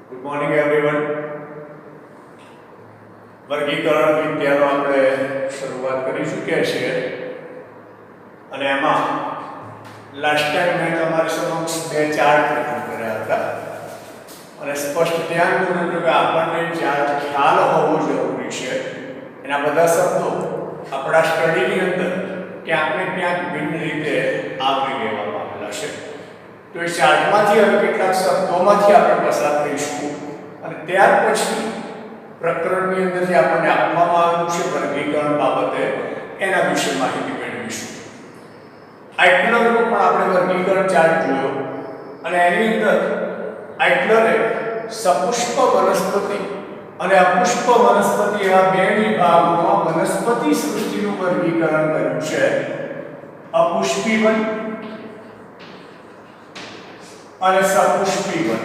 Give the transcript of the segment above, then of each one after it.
Good morning everyone. વર્ગીકરણ વિદ્યાનો આપણે શરૂઆત કરી ચૂક્યા છીએ અને એમાં લાસ્ટ ટાઈમ મેં તમારી સમક્ષ બે ચાર્ટ રજૂ કર્યા હતા અને સ્પષ્ટ ધ્યાન દોર્યું કે આપણને ચાર્ટ ખ્યાલ હોવો જરૂરી છે. એના બધા શબ્દો આપણા સ્ટડીની અંદર ક્યાંક ને ક્યાંક ભિન્ન રીતે આવરી લેવામાં આવેલા છે. તો એ ચાર્ટમાંથી હવે કેટલાક શબ્દોમાંથી આપણે પસાર થઈશું અને ત્યાર પછી પ્રકરણની અંદર જે આપણને આપવામાં આવેલું છે વર્ગીકરણ બાબતે એના વિશે માહિતી મેળવીશું. આઇટલરનો પણ આપણે વર્ગીકરણ ચાર્ટ જોયો અને એની અંદર આઇટલરે સપુષ્પ વનસ્પતિ અને અપુષ્પ વનસ્પતિ એવા બે વિભાગોમાં વનસ્પતિ સૃષ્ટિનું વર્ગીકરણ કર્યું છે. અપુષ્પી વન અને સપુષ્પી વન.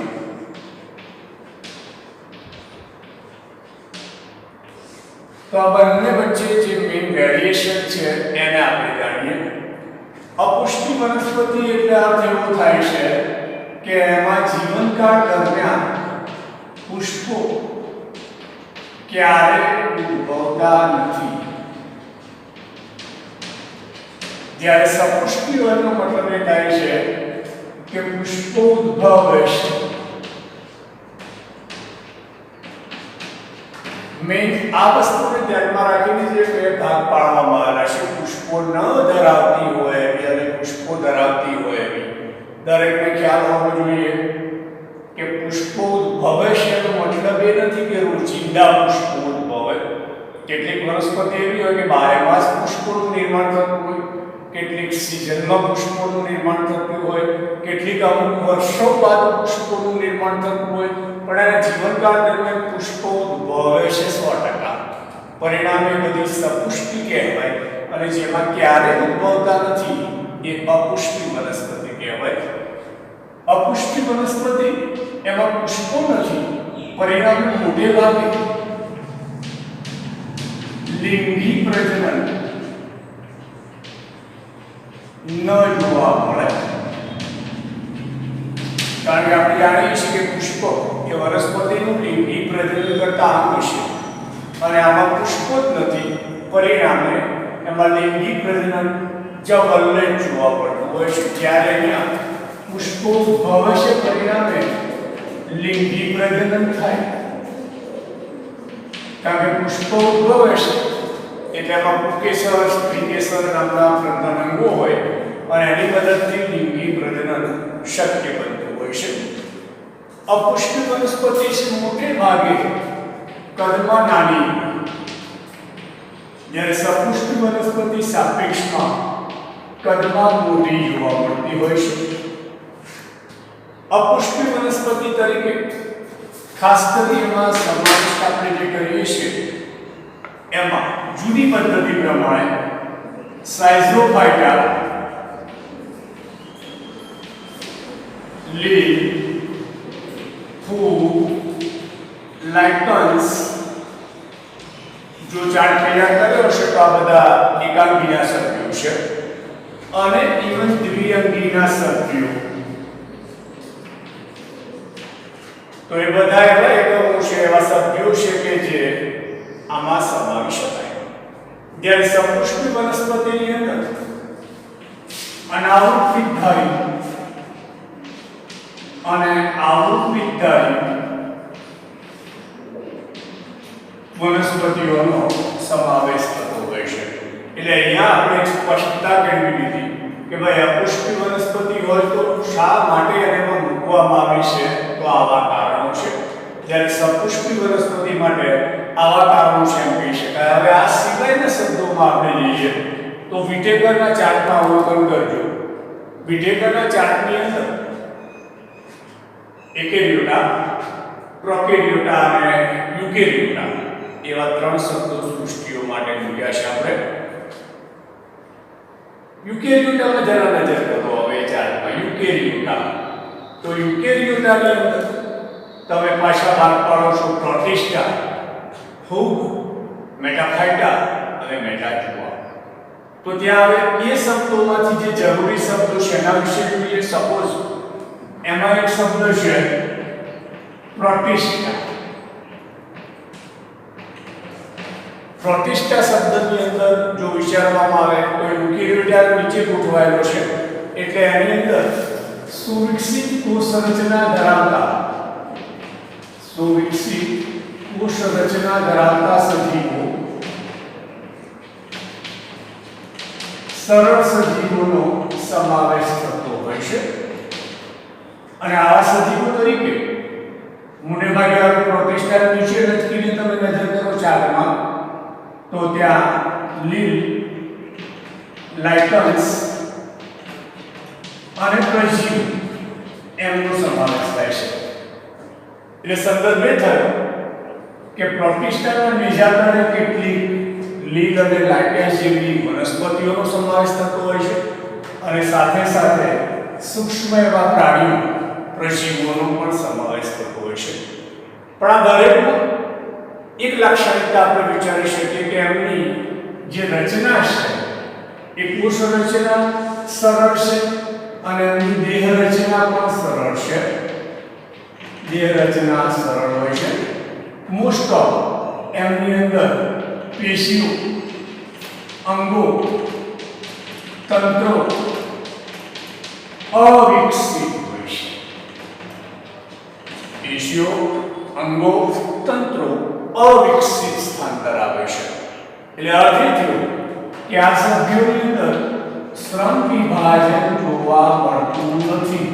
તો આ બંને વચ્ચે જે મેઇન વેરિએશન છે એને આપણે જાણીએ. અપુષ્પી વનસ્પતિ એટલે અર્થ એવો થાય છે કે એમાં જીવનકાળ દરમિયાન પુષ્પો ક્યારેય ઉદ્ભવતા નથી. જ્યારે સપુષ્પી વનનો મતલબ એ થાય છે કે પુષ્પો ઉદ્ભવે છે. મેં આ વસ્તુને ધ્યાનમાં રાખીને જે બે ભાગ પાડવામાં આવેલા છે, પુષ્પો ન ધરાવતી હોય એવી અને પુષ્પો ધરાવતી હોય એવી, દરેકને ખ્યાલ હોવો જોઈએ કે પુષ્પો ઉદ્ભવે છે એનો મતલબ એ નથી કે રોજિંદા પુષ્પો ઉદ્ભવે. કેટલીક વનસ્પતિ એવી હોય કે બારેમાસ પુષ્પોનું નિર્માણ થતું હોય, કેટલીક સિઝનમાં પુષ્પોનું નિર્માણ થતું હોય, કેટલીક અમુક વર્ષો બાદ પુષ્પોનું નિર્માણ થતું હોય, પણ એના જીવનકાળ દરમિયાન પુષ્પો ઉદ્ભવે છે 100%. પરિણામે બધી સપુષ્પી કહેવાય અને જેમાં ક્યારેય ઉદ્ભવતા નથી એ અપુષ્પી વનસ્પતિ કહેવાય. અપુષ્પી વનસ્પતિ એમાં પુષ્પો નથી, પરિણામે મોટે ભાગે લિંગી પ્રજનન ન જોવા મળે. કારણ કે આપણે જાણીએ છીએ કે પુષ્પ એ વનસ્પતિનું લિંગી પ્રજનન કરતા અંગ છે અને આમાં પુષ્પો જ નથી, પરિણામે એમાં લિંગી પ્રજનન જવલ્લે જોવા પડતું હોય છે. જ્યારે અહીંયા પુષ્પો ઉદ્ભવે છે, પરિણામે લિંગી પ્રજનન થાય. કારણ કે પુષ્પો ઉદ્ભવે છે એટલે એમાં પુંકેસર, સ્ત્રીકેસર નામના પ્રજનનાંગો હોય અને એની મદદથી લિંગી પ્રજનન શક્ય બનતું હોય છે. અપુષ્પી વનસ્પતિ છે મોટે ભાગે કદમાં નાની, જ્યારે સપુષ્પી વનસ્પતિ સાપેક્ષમાં કદમાં મોટી જોવા મળતી હોય છે. અપુષ્પી વનસ્પતિ તરીકે ખાસ કરી એમાં સમાવેશ આપણે જે કરીએ છીએ એમાં જુદી પદ્ધતિ પ્રમાણે સાઇઝોફાઇટા, લીલ, ફૂગ, લાઇકન્સ, જો ચાર્ટ તૈયાર કર્યો છે તો આ બધા એકાંગીના સભ્યો છે અને ઇવન દ્વિઅંગીના સભ્યો. તો એ બધા એવા એકમો છે, એવા સભ્યો છે કે જે આમાં સમાવી શકાય. જ્યારે સપુષ્પી વનસ્પતિની અંદર અનાવૃત પિત્તધારી અને આવૃત પિત્તધારી વનસ્પતિઓનો સમાવેશ થતો હોય છે. એટલે અહીંયા આપણે સ્પષ્ટતા કરવી દીધી કે ભાઈ અપુષ્પી વનસ્પતિ હોય તો શા માટે એમાં મૂકવામાં આવી છે, તો આવા કારણો છે. જ્યારે સપુષ્પી વનસ્પતિ માટે આવા કારણો છે એમ કહી શકાય. હવે આ સિવાયના શબ્દોમાં આપણે જઈએ તો વિટેકરના ચાર્ટમાં અવલોકન કરજો. વિટેકરના ચાર્ટની અંદર એકેરિયોટા, પ્રોકેરિયોટા અને યુકેરિયોટા એવા 3 શબ્દો સૃષ્ટિઓ માટે મૂક્યા છે આપણે. યુકેરિયોટામાં જરા નજર કરો હવે ચાર્ટમાં. યુકેરિયોટા, તો યુકેરિયોટાની અંદર તમે પાછા ભાગ પાડો છો પ્રોટિસ્ટા, ફૂગ, મેટાફાઇટા અને મેટાજુઆ. તો ત્યાં હવે એ શબ્દોમાંથી જે જરૂરી શબ્દો છે એના વિશે જોઈએ. સપોઝ એમાં એક શબ્દ છે પ્રોટિસ્ટા. પ્રોટિસ્ટા શબ્દની અંદર જો વિચારવામાં આવે તો યુકેરિયોટા નીચે ગોઠવાયેલો છે, એટલે એની અંદર સુવિકસિત કોષ રચના ધરાવતા સજીવો, સરળ સજીવોનો સમાવેશ થતો હોય છે. અને આવા સજીવો તરીકે મોટે ભાગે પ્રોટિસ્ટા નીચે લટકીને તમે નજર કરો ચાર્ટમાં તો ત્યાં લીલ, લાઇકન્સ અને પ્રજીવ એમનો સમાવેશ થાય છે. એટલે સંદર્ભ એ થયો કે પ્રોટિસ્ટાના નિજાતને કેટલીક લીલ અને લાઇકન્સ જેવી વનસ્પતિઓનો સમાવેશ થતો હોય છે, અને સાથે સાથે સૂક્ષ્મ એવા પ્રાણીઓ, પ્રજીવોનો પણ સમાવેશ થતો હોય છે. પણ આ દરેકમાં એક લાક્ષણિકતા આપણે વિચારી શકીએ કે એમની જે રચના છે એ કોષ રચના સરળ છે અને એમની દેહ રચના પણ સરળ છે. દેહ રચના સરળ હોય છે. મોસ્ટ ઓફ એમની અંદર પેશીઓ, અંગો, તંત્રો અવિકસિત હોય છે. પેશીઓ, અંગો, તંત્રો અવિકસિત સ્થાન ધરાવે છે. એટલે અર્થ એ થયો કે આ સભ્યોની અંદર શ્રમ વિભાજન જોવા મળતું નથી.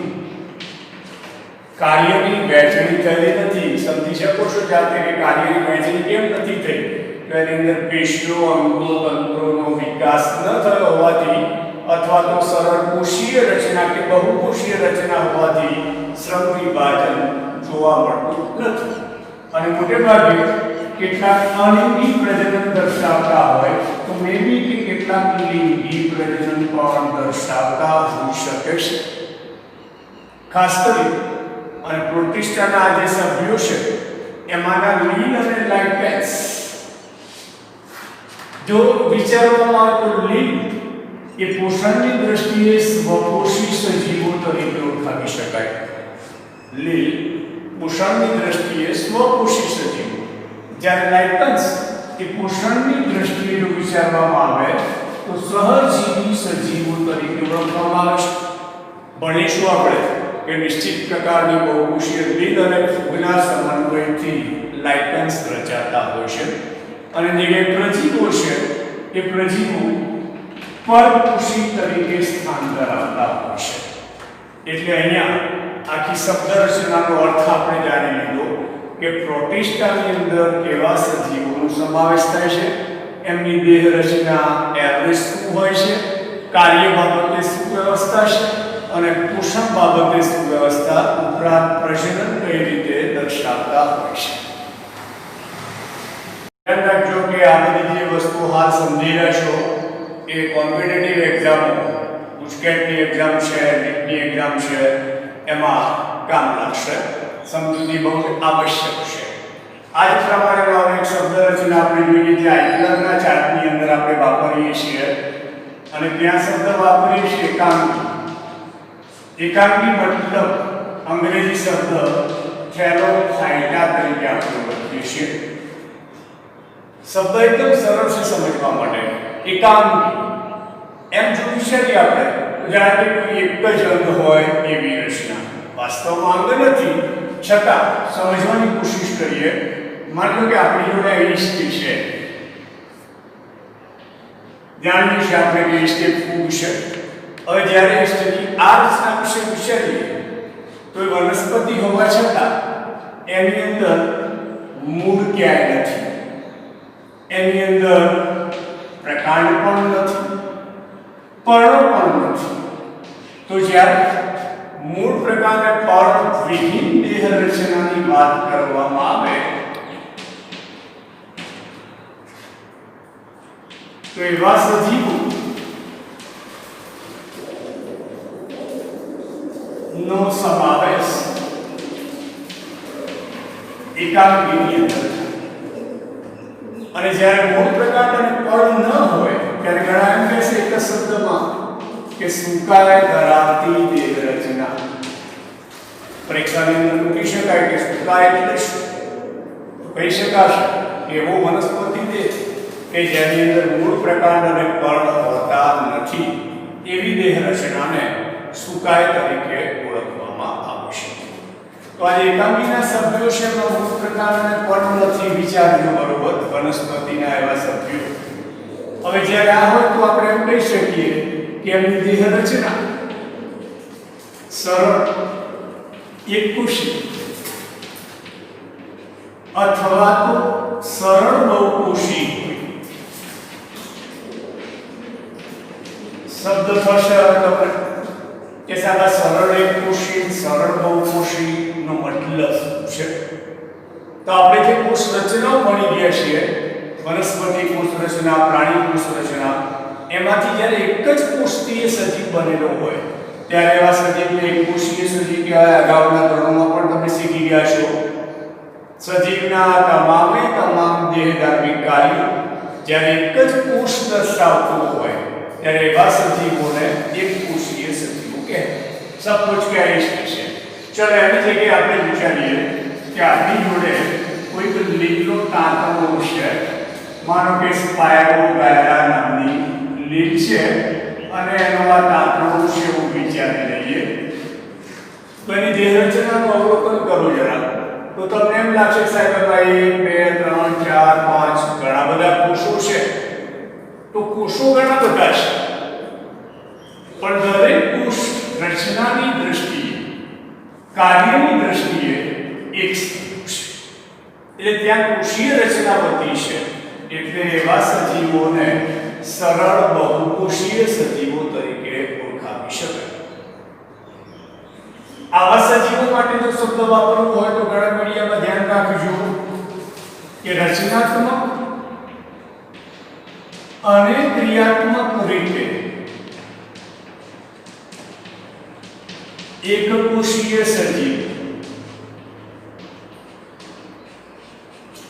કાર્યની વહેંચણી થયેલી નથી. સમજી શકો છો જાતે કે કાર્યની વહેંચણી કેમ નથી થઈ? તો એની અંદર પેશીઓ, અંગો, તંત્રોનો વિકાસ ન થયો હોવાથી અથવા તો સરળ કોષીય રચના કે બહુકોષીય રચના હોવાથી શ્રમ વિભાજન જોવા મળતું નથી. અને મોટે ભાગે કેટલાક અલિંગી પ્રજનન દર્શાવતા હોય તો મે બી કે કેટલાક લિંગી પ્રજનન પણ દર્શાવતા હોઈ શકે છે. ખાસ કરી અને પ્રોટિસ્ટાના આ જે સભ્યો છે એમાંના લીલ અને લાઇકન્સ જો વિચારવામાં આવે તો લીલ એ પોષણની દ્રષ્ટિએ સ્વપોષી સજીવો તરીકે ઓળખાવી શકાય. લીલ પોષણની દ્રષ્ટિએ સ્વપોષી સજીવો, જ્યારે લાઇકન્સ એ પોષણની દ્રષ્ટિએ જો વિચારવામાં આવે તો સહજીવી સજીવો તરીકે ઓળખવામાં આવે છે. ભણીશું આપણે કે નિશ્ચિત પ્રકારની બહુકોષીય લીલ અને ફૂગના સમન્વયથી લાઇકન્સ રચાતા હોય છે. અને જે પ્રજીવો છે એ પ્રજીવો પરપોષી તરીકે સ્થાન ધરાવતા હોય છે. એટલે અહીંયા આખી શબ્દ રચનાનો અર્થ આપણે જાણી લીધો કે પ્રોટિસ્ટાની અંદર કેવા સજીવોનો સમાવેશ થાય છે, એમની દેહ રચના એવરેજ શું હોય છે, કાર્ય બાબતે શું વ્યવસ્થા છે અને પોષણ બાબતે શું વ્યવસ્થા, ઉપરાંત પ્રજનન કઈ રીતે દર્શાવતા હોય છે. ધ્યાન રાખજો કે આ બધી જે વસ્તુ હાલ સમજી રહ્યા છો એ કોમ્પિટિટિવ એક્ઝામો, ગુજકેટની એક્ઝામ છે, નીટની એક્ઝામ છે, એમાં કામ લાગશે. સમજૂતી બહુ આવશ્યક છે. આ જ પ્રમાણેનો એક શબ્દ રચના આપણે જોઈએ જે આઇકલરના ચાર્ટની અંદર આપણે વાપરીએ છીએ, અને ત્યાં શબ્દ વાપરીએ છીએ એકાંકી. એકાંકી મતલબ અંગ્રેજી શબ્દ થેલોફાઇટા તરીકે આપણે લખીએ છીએ. શબ્દ એકદમ સરળ છે સમજવા માટે. એકાંકી એમ જો વિચારીએ આપણે તો જાણે કે કોઈ એક જ અંગ હોય એવી રચના. વાસ્તવમાં અંગ નથી, છતાં સમજવાની કોશિશ કરીએ. માની લો કે આપણી જોડે ઈસ્ટ છે, જાણીએ છીએ આપણે કે ઈસ્ટ એક ફૂગ છે. હવે જ્યારે ઈસ્ટની આ રચના વિશે વિચારીએ તો એ વનસ્પતિ હોવા છતાં એની અંદર મૂળ ક્યાંય નથી, એની અંદર પ્રકાંડ પણ નથી, પર્ણ પણ નથી. તો જ્યારે મૂળ પ્રકારને પર્ણ વિહીન દેહ રચનાની વાત કરવામાં આવે તો એવા સજીવો નો સમાવેશ એકાંકીની અંદર. અને જ્યારે મૂળ પ્રકાર અને પર્ણ ન હોય ત્યારે ઘણા એમ કહેશે એક શબ્દમાં કે સુકાય ધરાવતી દેહ રચના. પરીક્ષાની અંદર પૂછી શકાય કે સુકાય એટલે શું? તો કહી શકાશે કે એવો વનસ્પતિ દેહ કે જેની અંદર મૂળ પ્રકાંડ અને પર્ણ હોતા નથી એવી દેહ રચનાને સુકાય તરીકે ઓળખવામાં આવે છે. તો આ એકાંગીના સભ્યો છે એમાં મૂળ પ્રકાંડ અને પર્ણ નથી. વિચારજો બરોબર, વનસ્પતિના એવા સભ્યો. હવે જ્યારે આ હોય તો આપણે એમ કહી શકીએ કે એમની દેહ રચના સરળ એકકોષી અથવા તો સરળ બહુકોષી શબ્દ થશે. તમને કે સાહેબ સરળ એકકોષી સરળ બહુકોષી નો મતલબ શું છે? તો આપણે જે કોષ રચનાઓ ભણી ગયા છીએ, વનસ્પતિ કોષ રચના, પ્રાણી કોષ રચના, એમાંથી જ્યારે એક જ કોષીય સજીવ બનેલો હોય ત્યારે એવા સજીવને એકકોષીય સજીવ કહેવાય. અગાઉના ધોરણોમાં પણ તમે શીખી ગયા છો. સજીવના તમામ દેહધાર્મિક કાર્યો જ્યારે એક જ કોષ દર્શાવતો હોય ત્યારે એવા સજીવોને એકકોષીય સજીવો કહેવાય. સપોઝ કે આ છે, ચલો એની જગ્યાએ આપણે વિચારીએ કે આપણી જોડે કોઈક લીલો તાંતણો છે, માનો કે સ્પાયરોગાયરા નામની લીલ છે અને એનો આ તાંતણો છે એવું વિચારી લઈએ. તો એની દેહ રચનાનું અવલોકન કરો જરા, તો તમને એમ લાગશે સાહેબ ભાઈ 1 2 3 4 5 ઘણા બધા કોષો છે. તો કોષો ઘણા બધા છે, પણ દરેક કોષ રચનાની દ્રષ્ટિએ, કાર્યની દ્રષ્ટિએ એક છે. એટલે ત્યાં કોષીય રચના બધી છે. એટલે એવા સજીવોને સરળ બહુકોષીય સજીવો તરીકે ઓળખાવી શકાય. આવા સજીવો માટે જો શબ્દ વાપરવો હોય તો ઘણા મીડિયામાં ધ્યાન રાખજો કે રચનાત્મક અને ક્રિયાત્મક રીતે એકકોષીય સજીવ.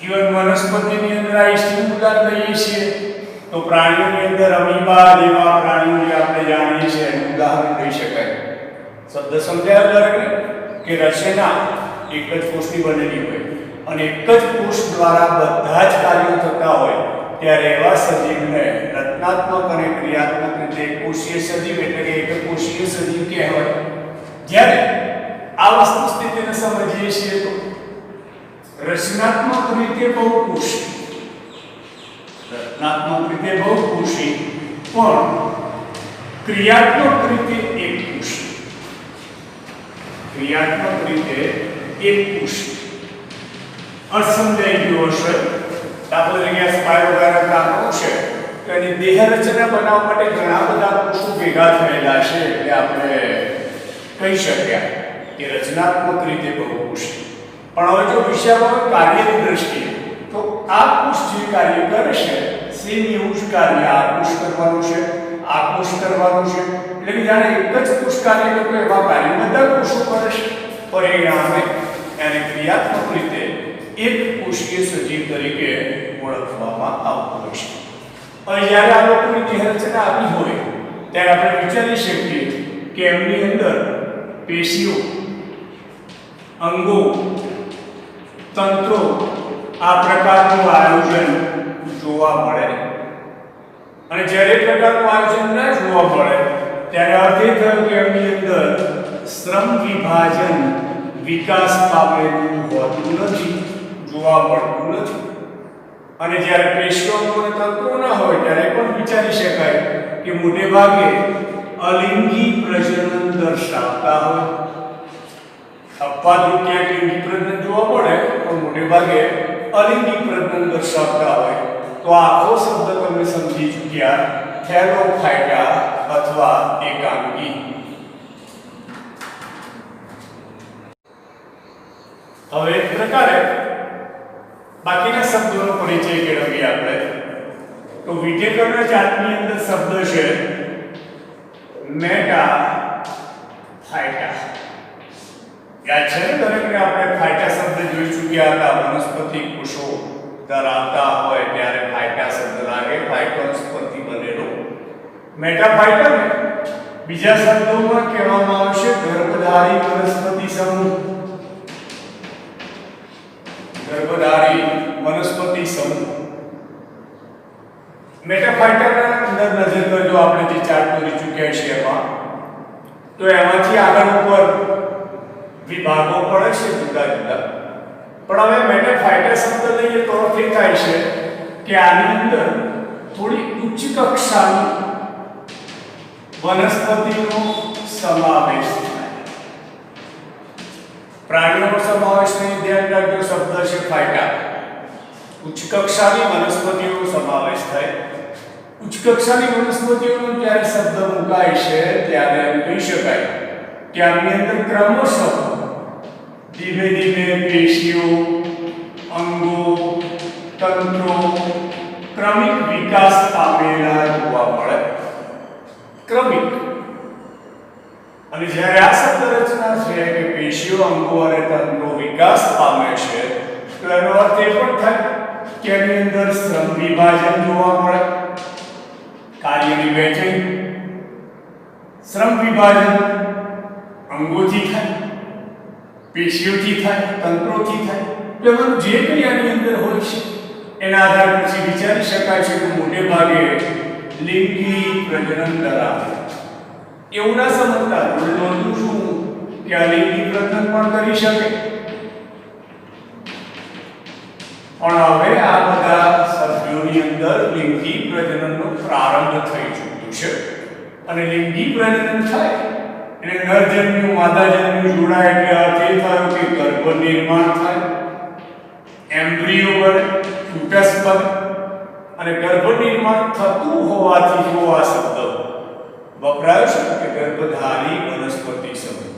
ઇવન વનસ્પતિની અંદર આ સ્ટિમ્યુલા લઈએ છીએ તો પ્રાણીઓની અંદર અમીબા જેવા પ્રાણીઓ જે આપણે જાણીએ છીએ એનું ઉદાહરણ લઈ શકાય. શબ્દ સમજાયો દરેકને કે રચના એક જ કોષની બનેલી હોય અને એક જ કોષ દ્વારા બધા જ કાર્યો થતા હોય ત્યારે એવા સજીવને રચનાત્મક અને ક્રિયાત્મક રીતે કોષીય સજીવ એટલે કે એકકોષીય સજીવ કહેવાય. જ્યારે આ વસ્તુ સ્થિતિને સમજીએ છીએ તો રચનાત્મક રીતે બહુકોષી, પણ ક્રિયાત્મક રીતે એકકોષી. અસમજાઈ ગયો હશે. દાખલા તરીકે સ્પાયરોગાયરા તાંતણો છે તો એની દેહ રચના બનાવવા માટે ઘણા બધા કોષો ભેગા થયેલા છે એટલે આપણે કહી શક્યા કે રચનાત્મક રીતે બહુકોષી. પણ હવે જો વિચારવાનો કાર્યની દ્રષ્ટિએ તો આ કોષ જે કાર્ય કરે છે સેમ એવું જ કાર્ય આ કોષ કરવાનું છે, આ કોષ કરવાનું છે. એટલે કે જાણે એક જ કોષ કાર્ય કરતો એવા કાર્ય બધા કોષો કરે છે. પરિણામે એને ક્રિયાત્મક રીતે એક કોષીય સજીવ તરીકે ઓળખવામાં આવતું હોય છે. હવે જ્યારે આ લોકોની દેહ રચના આવી હોય ત્યારે આપણે વિચારી શકીએ કે એમની અંદર પેશીઓ, અંગો, તંત્રો આ પ્રકારનું આયોજન જોવા મળે. અને જ્યારે એ પ્રકારનું આયોજન ના જોવા મળે ત્યારે અર્થ એ થયો કે એમની અંદર શ્રમ વિભાજન વિકાસ પામેલું હોતું નથી, જોવા મળતું નથી. અને જ્યારે પેશીઓ અને તંત્રો ના હોય ત્યારે પણ વિચારી શકાય કે મોટે ભાગે અલિંગી પ્રજનન દર્શાવતા હોય. અપવાદરૂપ ક્યાંક લિંગી પ્રજનન જોવા મળે પણ મોટે ભાગે અલિંગી પ્રજનન દર્શાવતા હોય. તો આખો શબ્દ તમે સમજી ચૂક્યા, થેલોફાઇટા અથવા એકાંગી. હવે એક પ્રકારે બાકીના શબ્દોનો પરિચય કેળવીએ આપણે. તો વિટેકરના જાતની અંદર શબ્દ છે મેટાફાઇટા. યાદ છે ને દરેકને આપણે ફાઇટા શબ્દ જોઈ ચૂક્યા હતા. વનસ્પતિ કોષો ધરાવતા હોય ત્યારે ફાઇટા શબ્દ લાગે. ફાઇટોન્સ પરથી બનેલો મેટાફાઇટા બીજા શબ્દોમાં કહેવામાં આવશે ગર્ભધારી વનસ્પતિ સમૂહ. ગર્ભધારી વનસ્પતિ સમૂહ. મેટાફાઇટાના અંદર નજર કરજો, આપણે જે ચાર્ટ દોરી ચૂક્યા છીએ એમાં, તો એમાંથી આગળ ઉપર વિભાગો પડે છે જુદા જુદા. પણ હવે મેટાફાઇટા શબ્દ લઈએ તો અર્થ એ થાય છે કે આની અંદર થોડી ઉચ્ચ કક્ષાની વનસ્પતિનો સમાવેશ થાય. પ્રાણીઓનો સમાવેશ નહીં, ધ્યાન રાખજો, શબ્દ છે ફાઇટા. ઉચ્ચ કક્ષાની વનસ્પતિઓનો સમાવેશ થાય. ઉચ્ચ કક્ષાની વનસ્પતિઓનો જ્યારે શબ્દ મુકાય છે ત્યારે એમ કહી શકાય કે આની અંદર ક્રમશઃ ધીમે ધીમે પેશીઓ, અંગો, તંત્રો ક્રમિક વિકાસ પામેલા જોવા મળે. ક્રમિક. અને જ્યારે આ શબ્દ રચના છે કે પેશીઓ, અંગો અને તંત્રો વિકાસ પામે છે, તો એનો અર્થ એ પણ થાય કે એની અંદર શ્રમ વિભાજન જોવા મળે, કાર્યની વહેંચણી. શ્રમ વિભાજન અંગોથી થાય, પેશીઓથી થાય, તંત્રોથી થાય. એટલે જે કંઈ આની અંદર હોય છે એના આધાર પછી વિચારી શકાય છે કે મોટે ભાગે લિંગી પ્રજનન ધરાવે. એવું ના સમજતા નોંધું છું કે આ લિંગી પ્રજનન પણ કરી શકે. પણ હવે આ બધા સભ્યોની અંદર લિંગી પ્રજનનનો પ્રારંભ થઈ ચૂક્યો છે. અને લિંગી પ્રજનન થાય એટલે નરજન્યુ માદાજન્યુ જોડાય એટલે અર્થ એ થયો કે ગર્ભ નિર્માણ થાય, એમ્બ્રિયો બને, ફ્યુટસ બને. અને ગર્ભ નિર્માણ થતું હોવાથી જો આ શબ્દ વપરાયો છે કે ગર્ભધારી વનસ્પતિ સમૂહ.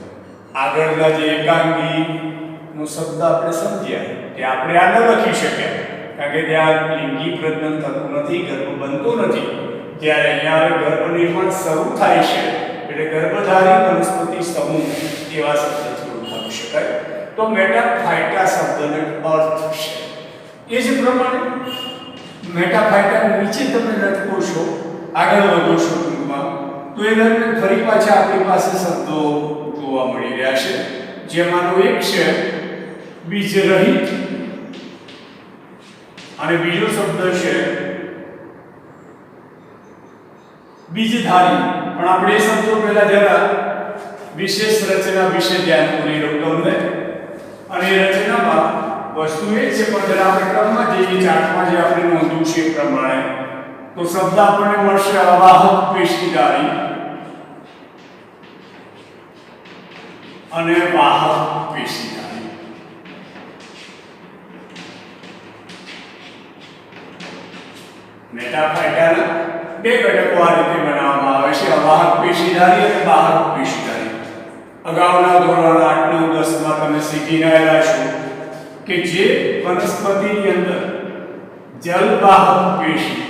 આગળના જે એકાંગી નો શબ્દ આપણે સમજ્યા કે આપણે આ ન લખી શક્યા કારણ કે ત્યાં લિંગી પ્રજનન થતું નથી, ગર્ભ બનતો નથી. ત્યારે અહીંયા ગર્ભ નિર્માણ શરૂ થાય છે એટલે ગર્ભધારી વનસ્પતિ સમૂહ એવા શબ્દથી ઓળખાવી શકાય. તો મેટાફાઇટા શબ્દનો અર્થ છે એ જ પ્રમાણે મેટાફાઇટા નીચે તમે લખો છો, આગળ વધો છો ટૂંકમાં, તો એ દરમિયાન ફરી પાછા આપણી પાસે શબ્દો જોવા મળી રહ્યા છે. જેમાંનો એક છે બીજ રહિત અને બીજો શબ્દ છે બીજધારી. પણ આપણે એ શબ્દો પહેલા જરા વિશેષ રચના વિશે ધ્યાન પૂરી તમને. અને એ રચનામાં વસ્તુ એ છે પણ જરા આપણે ક્રમમાં જે ચાર્ટમાં જે આપણે નોંધ્યું છે એ પ્રમાણે તો શબ્દ આપણને મળશે અવાહક પેશીધારી અને વાહક પેશીધારી. મેટાફાઇટાના બે ઘટકો આ રીતે બનાવવામાં આવે છે, અવાહક પેશીધારી અને વાહક પેશીધારી. અગાઉના ધોરણ 8, 9, 10 માં તમે શીખી આવેલા છો કે જે વનસ્પતિની અંદર જલવાહક પેશી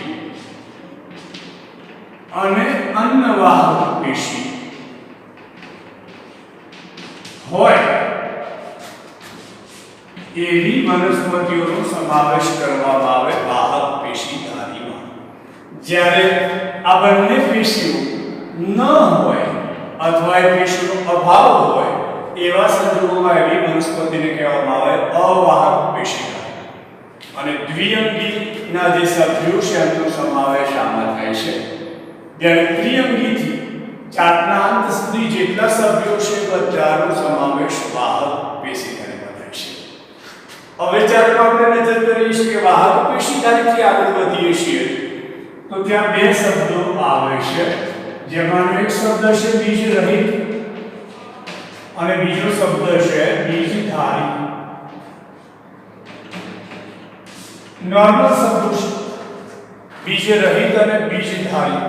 અને અન્નવાહક પેશી હોય એવી વનસ્પતિઓનો સમાવેશ કરવામાં આવે વાહક પેશીધારીમાં. જ્યારે આ બંને પેશીઓ ન હોય અથવા એ પેશીનો અભાવ હોય એવા સંજોગોમાં એવી વનસ્પતિને કહેવામાં આવે અવાહક પેશીધારી. અને દ્વિઅંગીના જે સભ્યો છે એમનો સમાવેશ આમાં થાય છે. જ્યારે ત્રિઅંગીથી ચાર્ટના અંત સુધી જેટલા સભ્યો છે બધાનો સમાવેશ વાહક પેશીધારીમાં થાય છે. હવે ચાર્ટમાં આપણે નજર કરીએ કે વાહક પેશીધારીથી આગળ વધીએ છીએ તો ત્યાં બે શબ્દો આવે છે, જેમાંનો એક શબ્દ છે બીજ રહિત અને બીજો શબ્દ છે બીજધારી. નોર્મલ શબ્દો છે બીજ રહિત અને બીજધારી.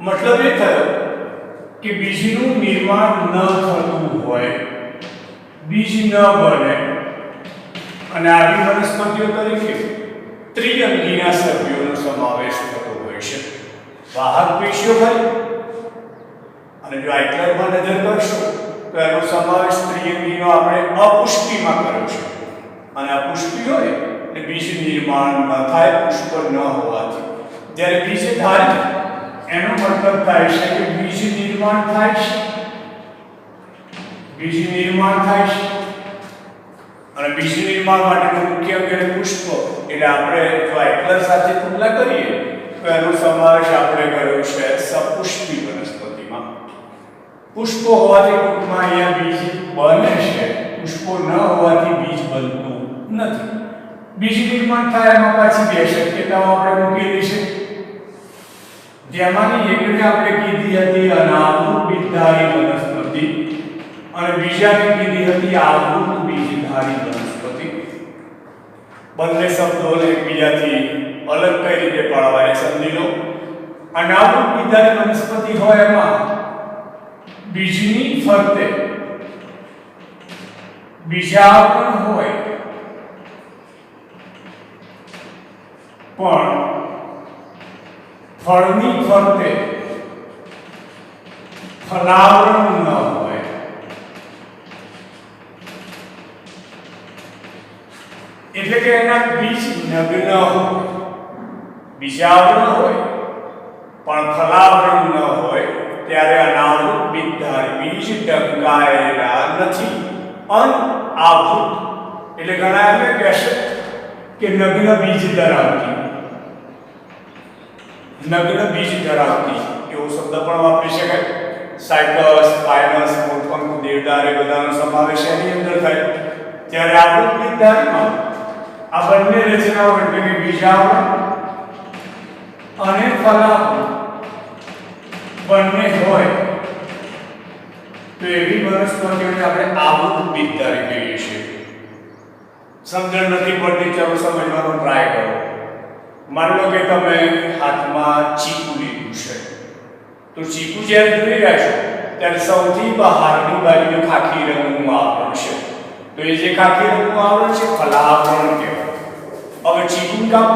મતલબ એ થયો કે બીજનું નિર્માણ ન થતું હોય, બીજ ન બને અને આવી વનસ્પતિઓ તરીકે ત્રિઅંગીના સભ્યોનો સમાવેશ થતો હોય છે. વાહક પેશીઓ ખરી અને જો આઇટરમાં નજર કરશો તો એનો સમાવેશ ત્રિઅંગીનો આપણે અપુષ્પિમાં કર્યો છે. અને અપુષ્પિ હોય એટલે બીજ નિર્માણ ન થાય પુષ્પ ન હોવાથી. જ્યારે બીજધારી એનો મતલબ થાય છે કે બીજ નિર્માણ થાય છે, બીજ નિર્માણ થાય છે. અને બીજ નિર્માણ માટેનું મુખ્ય અંગ એટલે પુષ્પ. એટલે આપણે જો એકલર સાથે તુલના કરીએ તો એનો સમાવેશ આપણે કર્યો છે સપુષ્પી વનસ્પતિમાં. પુષ્પો હોવાથી ટૂંકમાં અહીંયા બીજ બને છે, પુષ્પો ન હોવાથી બીજ બનતું નથી. બીજ નિર્માણ થાય એમાં પાછી બે શક્યતાઓ આપણે મૂકેલી છે, જેમાંની એકને આપણે કીધી હતી અનાવૃત બીજધારી વનસ્પતિ અને બીજાને કીધી હતી આવૃત બીજધારી વનસ્પતિ. બંને શબ્દોને એકબીજાથી અલગ કઈ રીતે પાડવા એ સમજી લો. અનાવૃત બીજધારી વનસ્પતિ હોય એમાં બીજની ફરતે બીજાવરણ હોય પણ ફળની ફરતે ફલાવરણ ન હોય. એટલે કે એના બીજ નગ્ન હોય, બીજાવરણ હોય પણ ફલાવરણ ન હોય ત્યારે અનાવૃત બીજધારી બીજ ઢંકાયેલા નથી, અનાવૃત. એટલે ઘણા એમ કહેશે કે નગ્ન બીજ ધરાવતી, નગ્ન બીજ ધરાવતી એવો શબ્દ પણ વાપરી શકાય. સાયકસ, પાયનસ, મૂળપંખ, દેવદાર એ બધાનો સમાવેશ એની અંદર થાય. ત્યારે આવૃત બીજધારીમાં આ બંને રચનાઓ એટલે કે બીજાવરણ અને ફલાવરણ બંને હોય તો એવી વનસ્પતિઓને આપણે આવૃત બીજધારી કહીએ છીએ. સમજણ નથી પડતી, ચાલો સમજવાનો ટ્રાય કરો. માની લો કે તમે હાથમાં ચીકુ લીધું છે, તો ચીકુ જ્યારે જોઈ રહ્યા છો ત્યારે સૌથી બહારની બાજુએ ખાખી રંગનું આવરણ છે, તો એ જે ખાખી રંગનું આવરણ છે ફલાવરણ કહેવાય. હવે ચીકુ કામ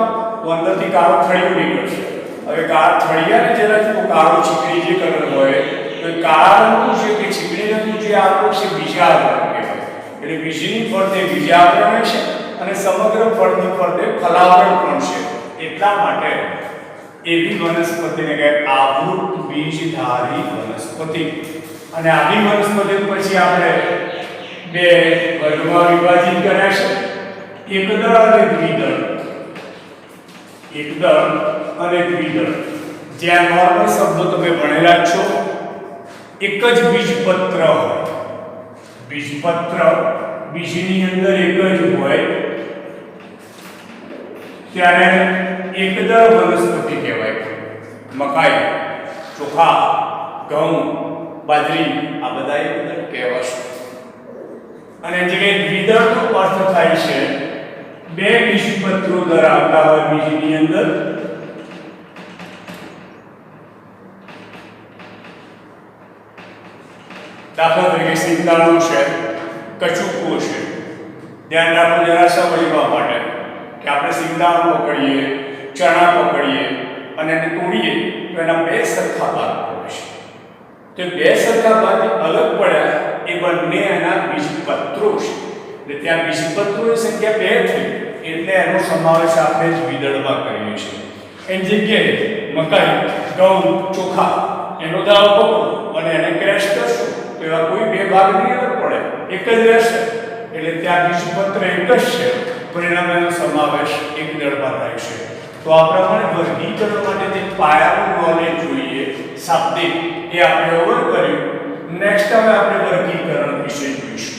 અંદરથી કાળો થળિયો નીકળશે. હવે કાળા થળિયાને જરાક કાળો ચીકણી જે કલર હોય તો એ કાળા રંગનું છે કે ચીકણી રંગનું જે આવરણ છે બીજાવરણ કહેવાય. એટલે બીજની ફરતે બીજાવરણ છે અને સમગ્ર ફળની ફરતે ફલાવરણ પણ છે. એટલા માટે એવી વનસ્પતિને કહેવાય આવૃત બીજધારી વનસ્પતિ. અને આવી વનસ્પતિ પછી આપણે બે વર્ગમાં વિભાજિત કર્યા છે, એકદળ અને દ્વિદળ. એકદળ અને દ્વિદળ. જ્યાં નોર્મલ શબ્દો તમે ભણેલા છો, એક જ બીજપત્ર હોય, બીજપત્ર બીજની અંદર એક જ હોય ત્યારે એકદળ વનસ્પતિ કહેવાય. મકાઈ, ચોખા, ઘઉં, બાજરી આ બધા એકદળ કહેવાશે. અને જે દ્વિદળનો અર્થ થાય છે બે બીજપત્રો ધરાવતા હોય બીજની અંદર. દાખલા તરીકે સિંગદાણું છે, કચુકું છે. ધ્યાન રાખો જરા સમજવા માટે કે આપણે સિંગદાણું પકડીએ, ચણા પકડીએ અને એને તોડીએ તો એના બે સરખા ભાગ પડે છે. તો બે સરખા ભાગ અલગ પડ્યા એ બંને એના બીજપત્રો છે. એટલે ત્યાં બીજપત્રોની સંખ્યા બે થઈ એટલે એનો સમાવેશ આપણે દ્વિદળમાં કરીએ છીએ. એની જગ્યાએ મકાઈ, ઘઉં, ચોખા એનો દાવ પકડો અને એને ક્રેશ કરશો તો એવા કોઈ બે ભાગ નહીં અલગ પડે, એક જ રહેશે. એટલે ત્યાં બીજપત્ર એક જ છે, પરિણામે એનો સમાવેશ એકદળમાં થાય છે. તો આ પ્રમાણે વર્ગીકરણ માટે જે પાયાનું નોલેજ જોઈએ શાબ્દિક એ આપણે ઓવર કર્યું. નેક્સ્ટ હવે આપણે વર્ગીકરણ વિશે જોઈશું.